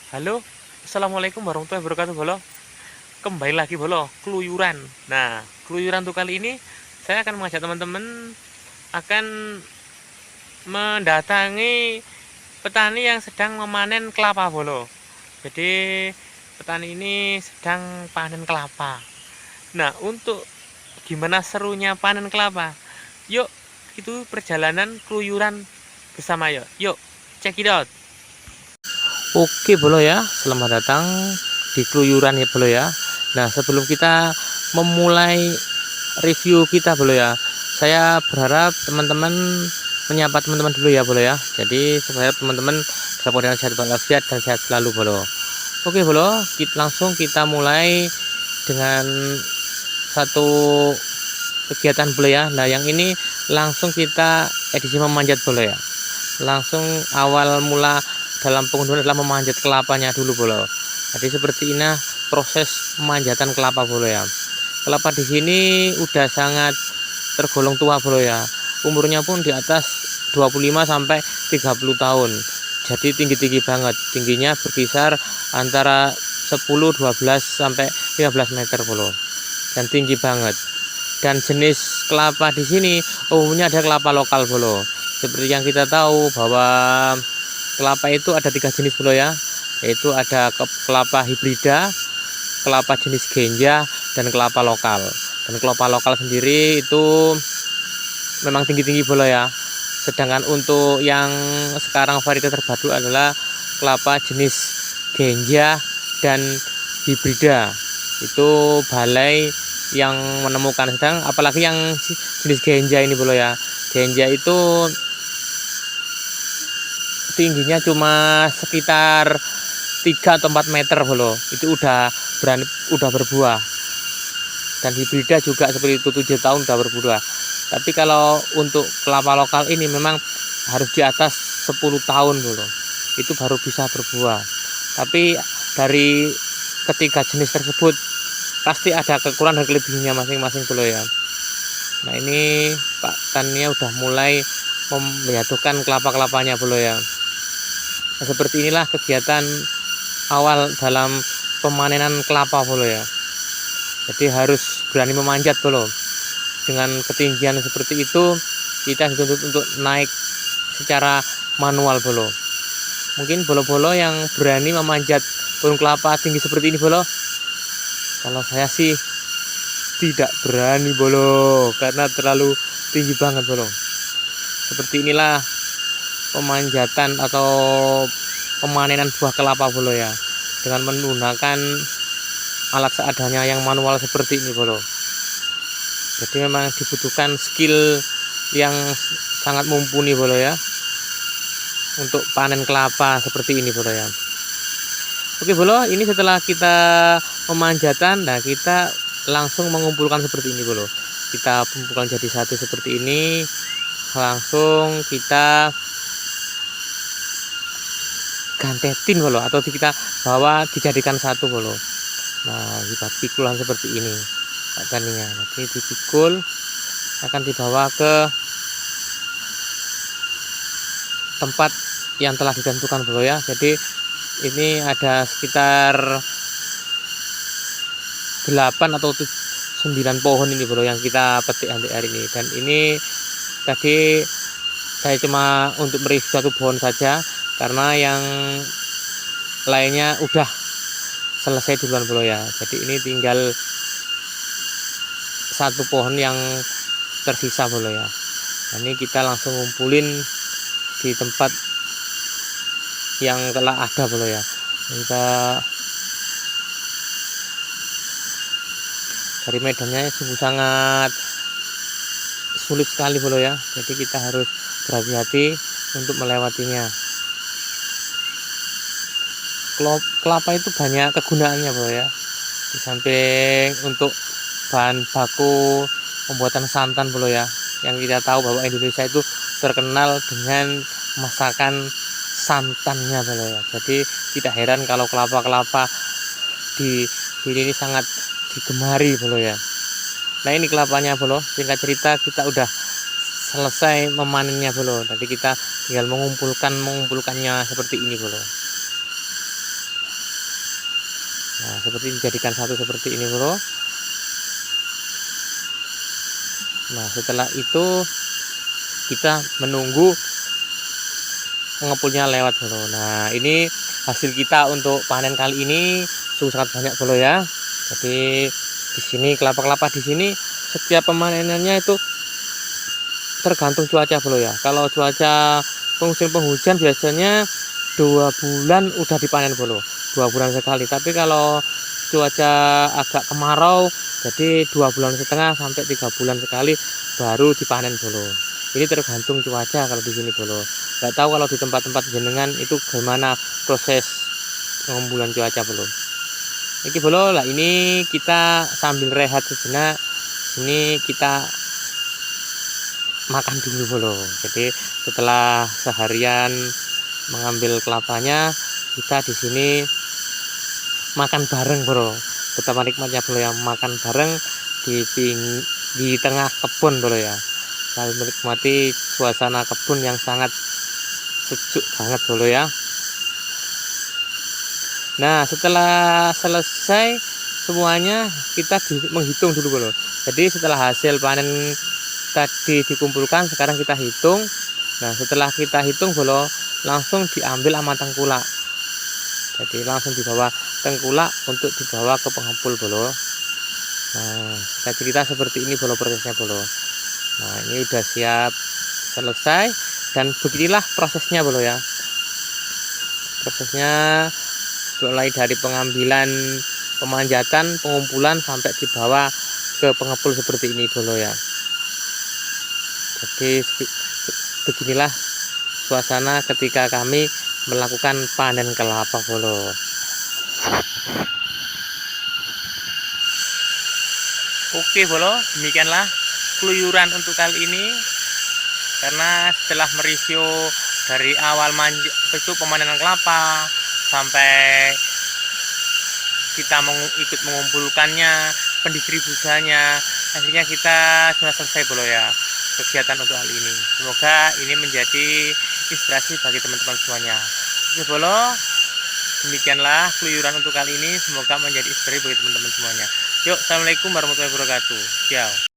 Halo, assalamualaikum warahmatullahi wabarakatuh, bolo. Kembali lagi, bolo, keluyuran. Nah, keluyuran tuh kali ini saya akan mengajak teman-teman akan mendatangi petani yang sedang memanen kelapa, bolo. Jadi petani ini sedang panen kelapa. Nah, untuk gimana serunya panen kelapa? Yuk, itu perjalanan keluyuran bersama, yuk. Yuk, check it out. Oke, bolo ya, selamat datang di keluyuran ya, bolo ya. Nah, sebelum kita memulai review kita, bolo ya, saya berharap teman-teman menyapa teman-teman dulu ya, bolo ya. Jadi supaya teman-teman dalam keadaan sehat walafiat dan sehat selalu, bolo. Oke, bolo, kita mulai dengan satu kegiatan, bolo ya. Nah, yang ini langsung kita edisi memanjat, bolo ya. Langsung awal mula dalam pengunduhan adalah memanjat kelapanya dulu, bolo. Jadi seperti ini proses pemanjatan kelapa, bolo ya. Kelapa di sini udah sangat tergolong tua, bolo ya. Umurnya pun di atas 25 sampai 30 tahun. Jadi tinggi-tinggi banget. Tingginya berkisar antara 10, 12 sampai 15 meter, bolo. Dan tinggi banget. Dan jenis kelapa di sini umumnya ada kelapa lokal, bolo. Seperti yang kita tahu bahwa kelapa itu ada 3 jenis, bolo ya, yaitu ada kelapa hibrida, kelapa jenis genja, dan kelapa lokal. Dan kelapa lokal sendiri itu memang tinggi-tinggi, bolo ya. Sedangkan untuk yang sekarang varietas terbaru adalah kelapa jenis genja dan hibrida. Itu balai yang menemukan, sedang apalagi yang jenis genja ini, bolo ya. Genja itu tingginya cuma sekitar 3 atau 4 meter, bolo. Itu udah berbuah. Dan hibrida juga seperti itu, 7 tahun udah berbuah. Tapi kalau untuk kelapa lokal ini memang harus di atas 10 tahun, bolo. Itu baru bisa berbuah. Tapi dari ketiga jenis tersebut pasti ada kekurangan dan kelebihannya masing-masing, bolo ya. Nah, ini Pak Tania udah mulai menjatuhkan kelapa-kelapanya, bolo ya. Nah, seperti inilah kegiatan awal dalam pemanenan kelapa, bolo ya. Jadi harus berani memanjat, bolo. Dengan ketinggian seperti itu kita dituntut untuk naik secara manual, bolo. Mungkin bolo-bolo yang berani memanjat pohon kelapa tinggi seperti ini, bolo. Kalau saya sih tidak berani, bolo, karena terlalu tinggi banget, bolo. Seperti inilah pemanjatan atau pemanenan buah kelapa, bolo ya, dengan menggunakan alat seadanya yang manual seperti ini, bolo. Jadi memang dibutuhkan skill yang sangat mumpuni, bolo ya, untuk panen kelapa seperti ini, bolo ya. Oke, bolo, ini setelah kita pemanjatan, nah kita langsung mengumpulkan seperti ini, bolo. Kita kumpulkan jadi satu seperti ini, langsung kita gantetin, bolo, atau kita bawa dijadikan satu, bolo. Nah, kita pikulan seperti ini taninya. Nanti dipikul akan dibawa ke tempat yang telah ditentukan, bolo ya. Jadi ini ada sekitar 8 atau 9 pohon ini, bolo, yang kita petik hari ini. Dan ini tadi saya cuma untuk mereview satu pohon saja, karena yang lainnya udah selesai duluan, bolo ya. Jadi ini tinggal satu pohon yang tersisa, bolo ya. Nah, ini kita langsung ngumpulin di tempat yang telah ada, bolo ya. Kita dari medannya sungguh sangat sulit sekali, bolo ya. Jadi kita harus berhati-hati untuk melewatinya. Kelapa itu banyak kegunaannya, bolo ya. Di samping untuk bahan baku pembuatan santan, bolo ya, yang kita tahu bahwa Indonesia itu terkenal dengan masakan santannya, bolo ya. Jadi tidak heran kalau kelapa-kelapa di sini ini sangat digemari, bolo ya. Nah, ini kelapanya, bolo. Singkat cerita kita udah selesai memanennya, bolo. Jadi kita tinggal mengumpulkannya seperti ini, bolo. Nah, seperti dijadikan satu seperti ini bro. Nah, setelah itu kita menunggu pengepulnya lewat bro. Nah, ini hasil kita untuk panen kali ini sangat banyak bro ya. Jadi di sini kelapa-kelapa di sini setiap pemanenannya itu tergantung cuaca bro ya. Kalau cuaca musim penghujan biasanya 2 bulan udah dipanen bro, 2 bulan sekali. Tapi kalau cuaca agak kemarau, jadi 2 bulan setengah sampai 3 bulan sekali baru dipanen bro. Ini tergantung cuaca kalau di sini bro. Nggak tahu kalau di tempat-tempat jenengan itu gimana proses pengumpulan cuaca bro. Ini bro lah, ini kita sambil rehat sejenak. Ini kita makan dulu bro. Jadi setelah seharian mengambil kelapanya, kita di sini makan bareng bro. Betapa nikmatnya bro ya, makan bareng di tengah kebun bro ya. Kalian menikmati suasana kebun yang sangat sejuk banget bro ya. Nah, setelah selesai semuanya kita menghitung dulu bro. Jadi setelah hasil panen tadi dikumpulkan, sekarang kita hitung. Nah, setelah kita hitung bro, langsung diambil sama tengkulak. Jadi langsung dibawa tengkulak untuk dibawa ke pengepul bro. Nah, kita cerita seperti ini bro prosesnya bro. Nah, ini udah siap selesai dan beginilah prosesnya bro ya. Prosesnya mulai dari pengambilan, pemanjatan, pengumpulan sampai dibawa ke pengepul seperti ini bro ya. Jadi beginilah suasana ketika kami melakukan panen kelapa bro. Oke bro, demikianlah keluyuran untuk kali ini. Karena setelah mereview dari awal itu pemanenan kelapa sampai kita ikut mengumpulkannya, pendistribusiannya, akhirnya kita sudah selesai bro ya kegiatan untuk hal ini. Semoga ini menjadi inspirasi bagi teman-teman semuanya. Oke bro, demikianlah keluyuran untuk kali ini. Semoga menjadi inspirasi bagi teman-teman semuanya. Yuk, assalamualaikum warahmatullahi wabarakatuh. Ciao.